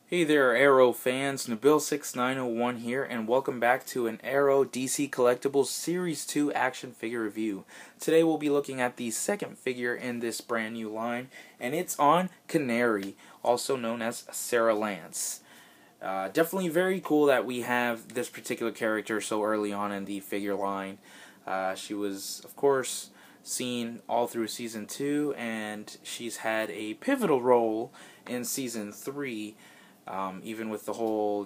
Hey there, Arrow fans. Nabil6901 here, and welcome back to an Arrow DC Collectibles Series 2 action figure review. Today we'll be looking at the second figure in this brand new line, and it's on Canary, also known as Sara Lance. Definitely very cool that we have this particular character so early on in the figure line. She was, of course, seen all through Season 2, and she's had a pivotal role in Season 3. Even with the whole,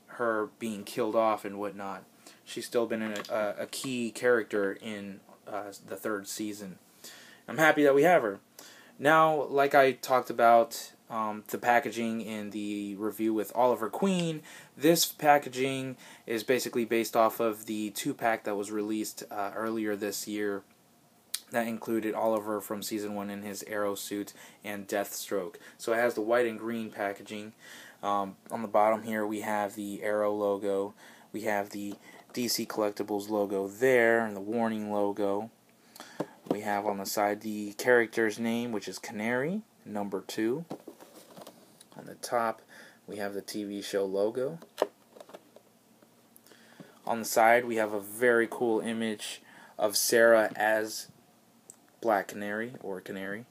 her being killed off and whatnot, she's still been a key character in the third season. I'm happy that we have her. Now, like I talked about the packaging in the review with Oliver Queen, this packaging is basically based off of the 2-pack that was released earlier this year. That included Oliver from Season 1 in his Arrow suit and Deathstroke. So it has the white and green packaging. On the bottom here we have the Arrow logo. We have the DC Collectibles logo there and the Warning logo. We have on the side the character's name, which is Canary, number 2. On the top we have the TV show logo. On the side we have a very cool image of Sara as Black Canary, or Canary.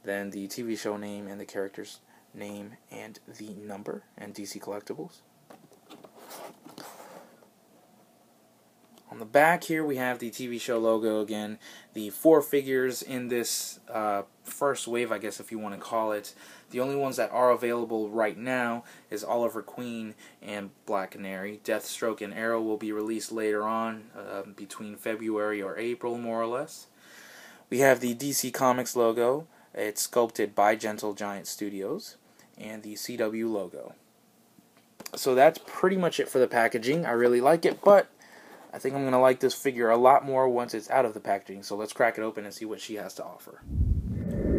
Then the TV show name and the character's name and the number and DC Collectibles. On the back here we have the TV show logo again. The 4 figures in this first wave, I guess if you want to call it. The only ones that are available right now is Oliver Queen and Black Canary. Deathstroke and Arrow will be released later on, between February or April more or less. We have the DC Comics logo. It's sculpted by Gentle Giant Studios, and the CW logo. So that's pretty much it for the packaging. I really like it, but I think I'm going to like this figure a lot more once it's out of the packaging. So let's crack it open and see what she has to offer.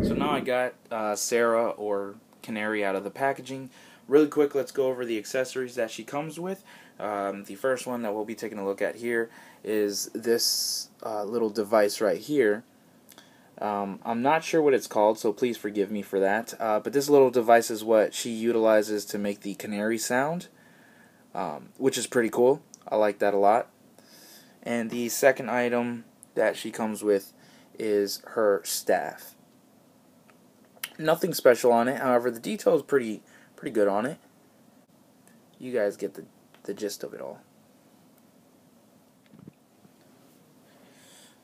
So now I got Sara, or Canary, out of the packaging. Really quick, let's go over the accessories that she comes with. The first one that we'll be taking a look at here is this little device right here. I'm not sure what it's called, so please forgive me for that. But this little device is what she utilizes to make the canary sound, which is pretty cool. I like that a lot. And the second item that she comes with is her staff. Nothing special on it, however, the detail is pretty good on it. You guys get the gist of it all.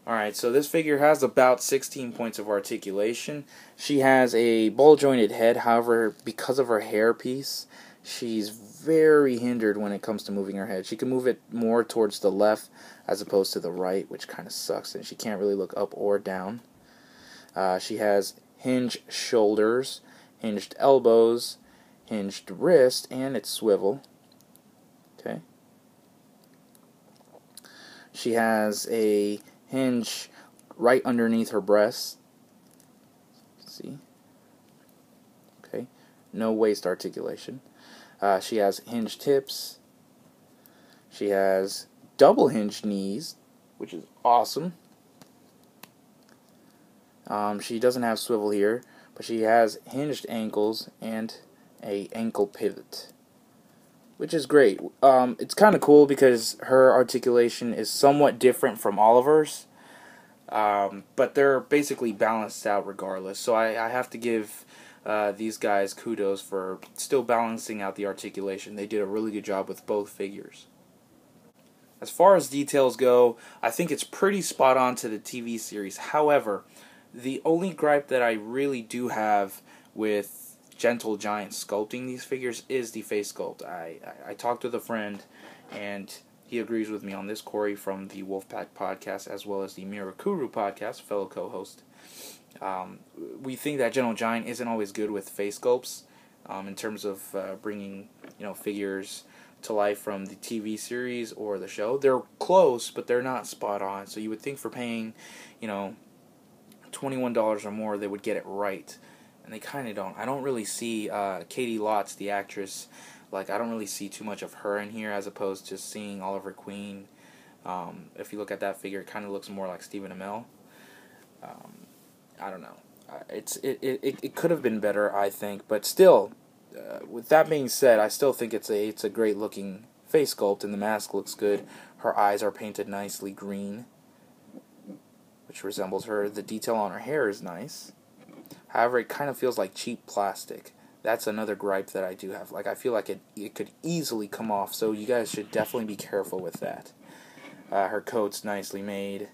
Alright, so this figure has about 16 points of articulation. She has a ball-jointed head, however, because of her hairpiece, she's very hindered when it comes to moving her head. She can move it more towards the left as opposed to the right, which kind of sucks, and she can't really look up or down. She has hinged shoulders, hinged elbows, hinged wrist, and its swivel. Okay. She has a hinge right underneath her breasts. See? Okay. No waist articulation. She has hinged hips. She has double hinged knees, which is awesome. She doesn't have swivel here, but she has hinged ankles and a ankle pivot, which is great. It's kind of cool because her articulation is somewhat different from Oliver's, but they're basically balanced out regardless. So I have to give these guys kudos for still balancing out the articulation. They did a really good job with both figures. As far as details go, I think it's pretty spot on to the TV series. However, the only gripe that I really do have with Gentle Giant sculpting these figures is the face sculpt. I talked with a friend, and he agrees with me on this, Corey from the Wolfpack podcast, as well as the Mirakuru podcast, fellow co-host. We think that Gentle Giant isn't always good with face sculpts in terms of bringing figures to life from the TV series or the show. They're close, but they're not spot on. So you would think for paying $21 or more, they would get it right. And they kind of don't. I don't really see Katie Lotz, the actress, I don't really see too much of her in here as opposed to seeing Oliver Queen. If you look at that figure, it kind of looks more like Stephen Amell. I don't know. It could have been better, I think, but still, with that being said, I still think it's a great looking face sculpt, and the mask looks good. Her eyes are painted nicely green, which resembles her. The detail on her hair is nice. However, it kind of feels like cheap plastic. That's another gripe that I do have. Like, I feel like it could easily come off, so you guys should definitely be careful with that. Her coat's nicely made.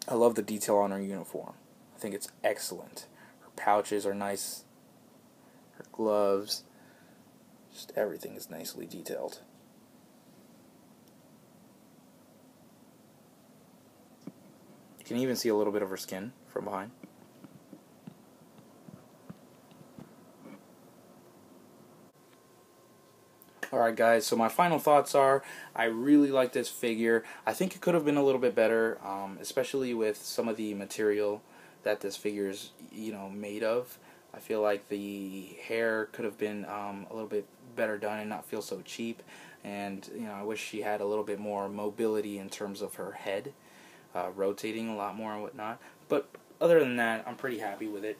I love the detail on her uniform. I think it's excellent. Her pouches are nice. Her gloves. Just everything is nicely detailed. You can even see a little bit of her skin from behind. Alright guys, so my final thoughts are, I really like this figure. I think it could have been a little bit better, especially with some of the material that this figure is, made of. I feel like the hair could have been a little bit better done and not feel so cheap. And, I wish she had a little bit more mobility in terms of her head, rotating a lot more and whatnot. But other than that, I'm pretty happy with it.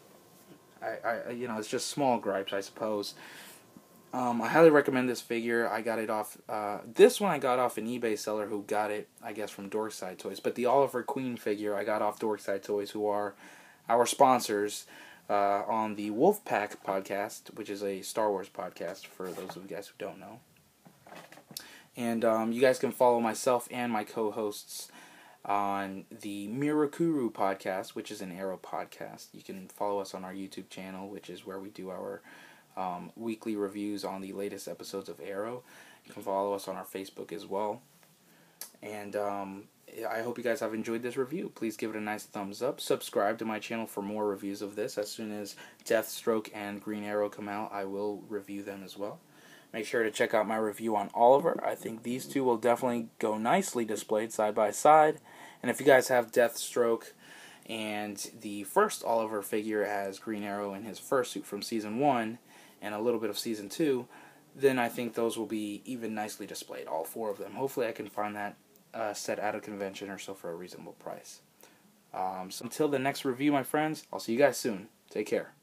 It's just small gripes, I suppose. I highly recommend this figure. I got it off, this one I got off an eBay seller who got it, I guess, from Dorkside Toys. But the Oliver Queen figure I got off Dorkside Toys, who are our sponsors on the Wolfpack podcast, which is a Star Wars podcast for those of you guys who don't know. And you guys can follow myself and my co-hosts on the Mirakuru podcast, which is an Arrow podcast. You can follow us on our YouTube channel, which is where we do our weekly reviews on the latest episodes of Arrow. You can follow us on our Facebook as well. And I hope you guys have enjoyed this review. Please give it a nice thumbs up. Subscribe to my channel for more reviews of this. As soon as Deathstroke and Green Arrow come out, I will review them as well. Make sure to check out my review on Oliver. I think these two will definitely go nicely displayed side by side. And if you guys have Deathstroke and the first Oliver figure as Green Arrow in his first suit from Season 1, and a little bit of Season 2, then I think those will be even nicely displayed, all four of them. Hopefully I can find that set at a convention or so for a reasonable price. So until the next review, my friends, I'll see you guys soon. Take care.